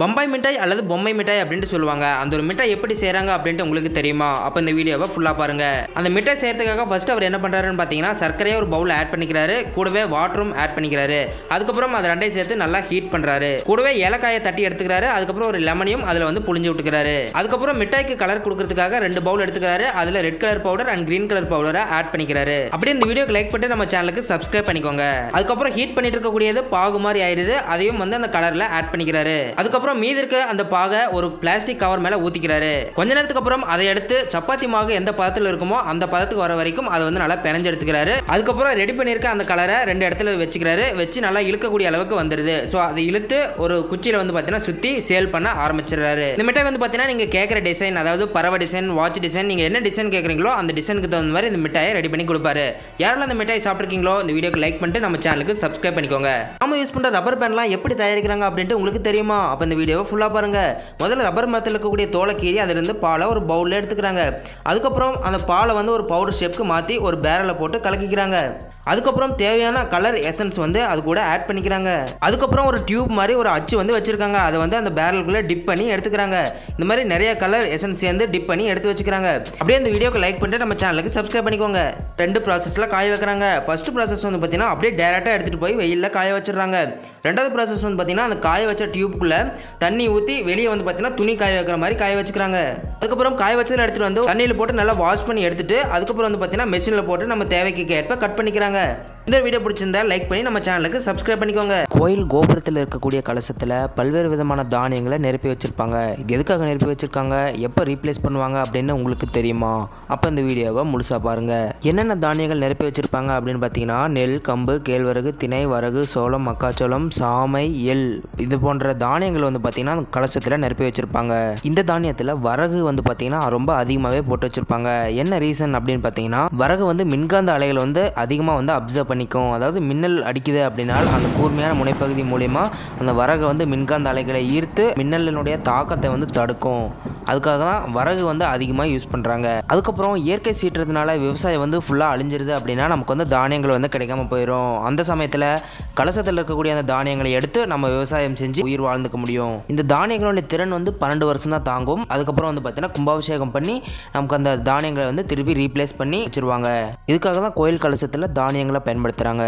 பம்பாய் மிட்டாய் அல்லது பொம்மை மிட்டாய் அப்படின்ட்டு சொல்லுவாங்க. அந்த ஒரு மிட்டாய் எப்படி செய்கிறாங்க அப்படின்ட்டு உங்களுக்கு தெரியுமா? அப்போ இந்த வீடியோவை ஃபுல்லாக பாருங்கள். அந்த மிட்டாய் செய்யறதுக்காக ஃபர்ஸ்ட் அவர் என்ன பண்ணுறாருன்னு பார்த்தீங்கன்னா, சர்க்கரையை ஒரு பவுல் ஆட் பண்ணிக்கிறாரு, கூடவே வாட்டரும் ஆட் பண்ணிக்கிறாரு. அதுக்கப்புறம் அதை ரெண்டையும் சேர்த்து நல்லா ஹீட் பண்ணுறாரு. கூடவே ஏலக்காயை தட்டி எடுத்துக்கிறாரு. அதுக்கப்புறம் ஒரு லெமனையும் அதில் வந்து புளிஞ்சு விட்டுக்கிறாரு. அதுக்கப்புறம் மிட்டாய்க்கு கலர் கொடுக்கறதுக்காக 2 பவுல் எடுத்துக்கிறாரு. அதில் red colour powder and green colour பவுடரை ஆட் பண்ணிக்கிறாரு. அப்படியே இந்த வீடியோக்கு லைக் பண்ணிட்டு நம்ம சேனலுக்கு சப்ஸ்கிரைப் பண்ணிக்கோங்க. அதுக்கப்புறம் ஹீட் பண்ணிட்டு இருக்கக்கூடியது பாகு மாதிரி ஆயிருது. அதையும் வந்து அந்த கலரில் ஆட் பண்ணிக்கிறாரு. அதுக்கப்புறம் மீதி இருக்க அந்த பாகை ஒரு பிளாஸ்டிக் கவர் மேல ஊத்திக்கிறாரு. கொஞ்ச நேரத்துக்கு அப்புறம் அதை எடுத்து சப்பாத்தி மாவு எந்த பதத்தில் இருக்குமோ அந்த பதத்துக்கு வர வரைக்கும் அதை வந்து நல்லா பிணைஞ்சு எடுத்துக்கிறாரு. அதுக்கப்புறம் ரெடி பண்ணியிருக்க அந்த கலரை 2 இடத்துல வச்சுக்கிறாரு. வச்சு நல்லா இழுக்கக்கூடிய அளவுக்கு வந்துடுது. ஸோ அதை இழுத்து ஒரு குச்சியில் வந்து பார்த்தீங்கன்னா சுற்றி சேல் பண்ண ஆரம்பிச்சிடுறாரு. இந்த மிட்டாய் வந்து பார்த்தீங்கன்னா நீங்கள் கேட்குற டிசைன், அதாவது பறவை டிசைன், வாட்ச் டிசைன், நீங்கள் என்ன டிசைன் கேட்குறீங்களோ அந்த டிசைனுக்கு தகுந்த மாதிரி இந்த மிட்டாயை ரெடி பண்ணி கொடுப்பாரு. யாரெல்லாம் அந்த மிட்டாய் சாப்பிட்ருக்கீங்களோ இந்த வீடியோக்கு லைக் பண்ணிட்டு நம்ம சேனலுக்கு சப்ஸ்கிரைப் பண்ணிக்கோங்க. நாம யூஸ் பண்ணுற ரப்பர் பேண்ட்லாம் எப்படி தயாரிக்கிறாங்க அப்படின்ட்டு உங்களுக்கு தெரியுமா? அப்போ இந்த வீடியோவை ஃபுல்லாக பாருங்க. முதல்ல ரப்பர் மரத்தில் இருக்கக்கூடிய தோலை கீறி அதிலிருந்து பாலை ஒரு பவுலில் எடுத்துக்கிறாங்க. அதுக்கப்புறம் அந்த பாலை வந்து ஒரு பவுடர் ஷேப்க்கு மாற்றி ஒரு பேரலை போட்டு கலக்கிக்கிறாங்க. அதுக்கப்புறம் தேவையான கலர் எசன்ஸ் வந்து அது கூட ஆட் பண்ணிக்கிறாங்க. அதுக்கப்புறம் ஒரு டியூப் மாதிரி ஒரு அச்சு வந்து வச்சிருக்காங்க. அதை வந்து அந்த பேரலுக்குள்ளே டிப் பண்ணி எடுத்துக்கிறாங்க. இந்த மாதிரி நிறைய கலர் எசன்ஸ் சேர்ந்து டிப் பண்ணி எடுத்து வச்சுக்கிறாங்க. அப்படியே இந்த வீடியோக்கு லைக் பண்ணிட்டு நம்ம சேனலுக்கு சப்ஸ்கிரைப் பண்ணிக்கோங்க. 2 ப்ராசஸில் காய வைக்கிறாங்க. ஃபர்ஸ்ட் ப்ராசஸ் வந்து பார்த்தீங்கன்னா அப்படியே டேரெக்டாக எடுத்துகிட்டு போய் வெயிலில் காய வச்சிடுறாங்க. ரெண்டாவது ப்ராசஸ் வந்து பார்த்தீங்கன்னா அந்த காய வச்ச டியூப்குள்ளே தண்ணி ஊற்றி வெளியே வந்து பார்த்தீங்கன்னா துணி காய வைக்கிற மாதிரி காய வச்சுக்கிறாங்க. அதுக்கப்புறம் காய வச்சதில் எடுத்துகிட்டு வந்து தண்ணியில் போட்டு நல்லா வாஷ் பண்ணி எடுத்துட்டு அதுக்கப்புறம் வந்து பார்த்தீங்கன்னா மெஷினில் போட்டு நம்ம தேவைக்கு ஏற்ப கட் பண்ணிக்கிறாங்க. இந்த வீடியோ பிடிச்சிருந்தா லைக் பண்ணி நம்ம சேனலுக்கு சப்ஸ்கிரைப் பண்ணிக்கோங்க. கோயில் கோபுரத்தில் இருக்கக்கூடிய கலசத்தில் பல்வேறு விதமான தானியங்களை நிரப்பி வச்சிருப்பாங்க. இது எதுக்காக நிரப்பி வச்சிருக்காங்க, எப்போ ரீப்ளேஸ் பண்ணுவாங்க அப்படின்னு உங்களுக்கு தெரியுமா? அப்போ இந்த வீடியோவை முழுசாக பாருங்க. என்னென்ன தானியங்கள் நிரப்பி வச்சிருப்பாங்க அப்படின்னு பார்த்தீங்கன்னா, நெல், கம்பு, கேழ்வரகு, திணை, வரகு, சோளம், மக்காச்சோளம், சாமை, எள் இது போன்ற தானியங்கள் வந்து பார்த்தீங்கன்னா கலசத்தில் நிரப்பி வச்சிருப்பாங்க. இந்த தானியத்தில் வரகு வந்து பார்த்தீங்கன்னா ரொம்ப அதிகமாகவே போட்டு வச்சிருப்பாங்க. என்ன ரீசன் அப்படின்னு பார்த்தீங்கன்னா, வரகு வந்து மின்காந்த அலைகள் வந்து அதிகமாக வந்து அப்சர்வ் பண்ணிக்கும். அதாவது மின்னல் அடிக்குது அப்படின்னா அந்த கூர்மையான முனைப்பகுதி மூலமா அந்த வரகை வந்து மின்காந்த அலைகளை ஈர்த்து மின்னலினுடைய தாக்கத்தை வந்து தடுக்கும். அதுக்காக தான் வரகு வந்து அதிகமாக யூஸ் பண்ணுறாங்க. அதுக்கப்புறம் இயற்கை சீற்றத்தினால விவசாயம் வந்து ஃபுல்லாக அழிஞ்சிருது அப்படின்னா நமக்கு வந்து தானியங்கள் வந்து கிடைக்காம போயிடும். அந்த சமயத்தில் கலசத்தில் இருக்கக்கூடிய அந்த தானியங்களை எடுத்து நம்ம விவசாயம் செஞ்சு உயிர் வாழ்ந்துக்க முடியும். இந்த தானியங்களுடைய திறன் வந்து 12 வருஷம் தான் தாங்கும். அதுக்கப்புறம் வந்து பார்த்தீங்கன்னா கும்பாபிஷேகம் பண்ணி நமக்கு அந்த தானியங்களை வந்து திருப்பி ரீப்ளேஸ் பண்ணி வச்சிருவாங்க. இதுக்காக தான் கோயில் கலசத்தில் தானியங்களை பயன்படுத்துகிறாங்க.